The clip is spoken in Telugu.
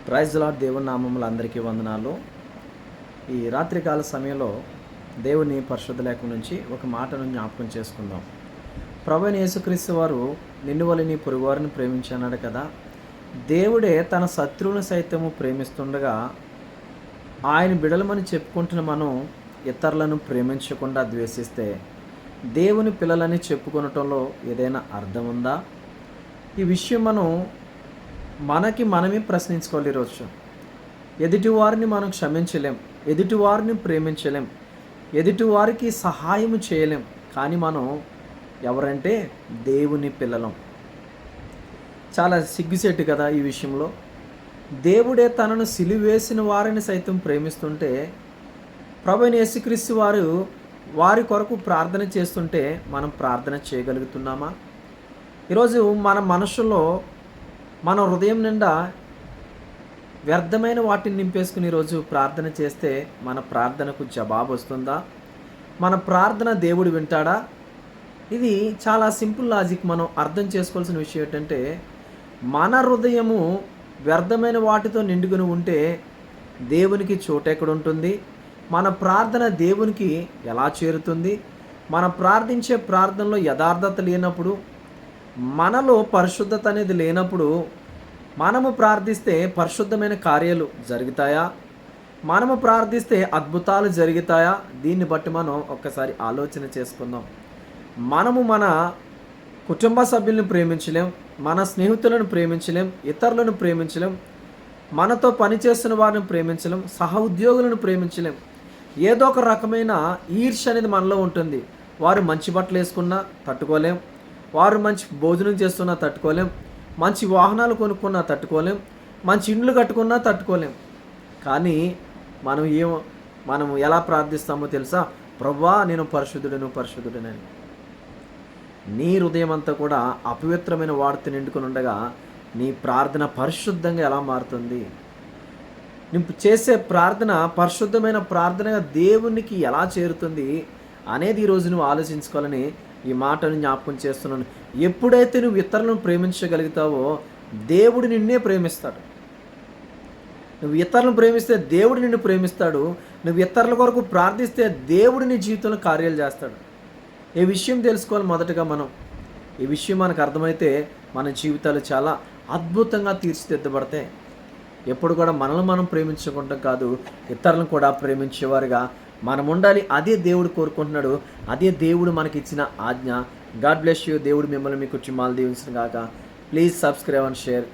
Praise lord. దేవుని నామములు అందరికీ వందనాలు. ఈ రాత్రికాల సమయంలో దేవుని పరిశుద్ధ లేఖనం నుంచి ఒక మాటను జ్ఞాపకం చేసుకుందాం. ప్రభువైన యేసుక్రీస్తు వారు నిన్ను వలె నీ పొరుగువారిని ప్రేమించన్నాడు కదా. దేవుడే తన శత్రువుని సైతము ప్రేమిస్తుండగా ఆయన బిడలమని చెప్పుకుంటున్న మనం ఇతరులను ప్రేమించకుండా ద్వేషిస్తే దేవుని పిల్లలని చెప్పుకొనటంలో ఏదైనా అర్థం ఉందా? ఈ విషయం మనకి మనమే ప్రశ్నించుకోవాలి. ఈరోజు ఎదుటివారిని మనం క్షమించలేం, ఎదుటివారిని ప్రేమించలేం, ఎదుటివారికి సహాయం చేయలేం. కానీ మనం ఎవరంటే దేవుని పిల్లలం. చాలా సిగ్గుసేటు కదా ఈ విషయంలో. దేవుడే తనను సిలువేసిన వారిని సైతం ప్రేమిస్తుంటే ప్రభువైన యేసుక్రీస్తు వారు వారి కొరకు ప్రార్థన చేస్తుంటే మనం ప్రార్థన చేయగలుగుతున్నామా? ఈరోజు మన మనసులో మన హృదయం నిండా వ్యర్థమైన వాటిని నింపేసుకుని ఈరోజు ప్రార్థన చేస్తే మన ప్రార్థనకు జవాబు వస్తుందా? మన ప్రార్థన దేవుడు వింటాడా? ఇది చాలా సింపుల్ లాజిక్. మనం అర్థం చేసుకోవాల్సిన విషయం ఏంటంటే, మన హృదయము వ్యర్థమైన వాటితో నిండుకుని ఉంటే దేవునికి చోటు ఎక్కడ ఉంటుంది? మన ప్రార్థన దేవునికి ఎలా చేరుతుంది? మన ప్రార్థించే ప్రార్థనలో యథార్థత లేనప్పుడు, మనలో పరిశుద్ధత అనేది లేనప్పుడు మనము ప్రార్థిస్తే పరిశుద్ధమైన కార్యాలు జరుగుతాయా? మనము ప్రార్థిస్తే అద్భుతాలు జరుగుతాయా? దీన్ని బట్టి మనం ఒక్కసారి ఆలోచన చేసుకుందాం. మనము మన కుటుంబ సభ్యులను ప్రేమించలేం, మన స్నేహితులను ప్రేమించలేం, ఇతరులను ప్రేమించలేం, మనతో పనిచేస్తున్న వారిని ప్రేమించలేం, సహ ఉద్యోగులను ప్రేమించలేం. ఏదో ఒక రకమైన ఈర్ష్య అనేది మనలో ఉంటుంది. వారు మంచి బట్టలు వేసుకున్నా తట్టుకోలేం, వారు మంచి భోజనం చేస్తున్నా తట్టుకోలేం, మంచి వాహనాలు కొనుక్కున్నా తట్టుకోలేం, మంచి ఇండ్లు కట్టుకున్నా తట్టుకోలేం. కానీ మనం ఎలా ప్రార్థిస్తామో తెలుసా? ప్రభువా, నేను పరిశుద్ధుడనని. నీ హృదయం అంతా కూడా అపవిత్రమైన వాడితో నిండుకొని ఉండగా నీ ప్రార్థన పరిశుద్ధంగా ఎలా మారుతుంది? నువ్వు చేసే ప్రార్థన పరిశుద్ధమైన ప్రార్థనగా దేవునికి ఎలా చేరుతుంది అనేది ఈరోజు నువ్వు ఆలోచించుకోవాలని ఈ మాటను జ్ఞాపకం చేస్తున్నాను. ఎప్పుడైతే నువ్వు ఇతరులను ప్రేమించగలుగుతావో దేవుడు నిన్నే ప్రేమిస్తాడు. నువ్వు ఇతరులను ప్రేమిస్తే దేవుడు నిన్ను ప్రేమిస్తాడు. నువ్వు ఇతరుల కొరకు ప్రార్థిస్తే దేవుడు నీ జీవితంలో కార్యాలు చేస్తాడు. ఈ విషయం తెలుసుకోవాలి. మొదటగా ఈ విషయం మనకు అర్థమైతే మన జీవితాలు చాలా అద్భుతంగా తీర్చిదిద్దబడతాయి. ఎప్పుడు కూడా మనల్ని మనం ప్రేమించుకుంటాం కాదు, ఇతరులను కూడా ప్రేమించేవారుగా మనం ఉండాలి. అదే దేవుడు కోరుకుంటున్నాడు. అదే దేవుడు మనకిచ్చిన ఆజ్ఞ. God bless you. దేవుడు మిమ్మల్ని మీ కుటుంబాలు దీవించును గాక. Please subscribe and share.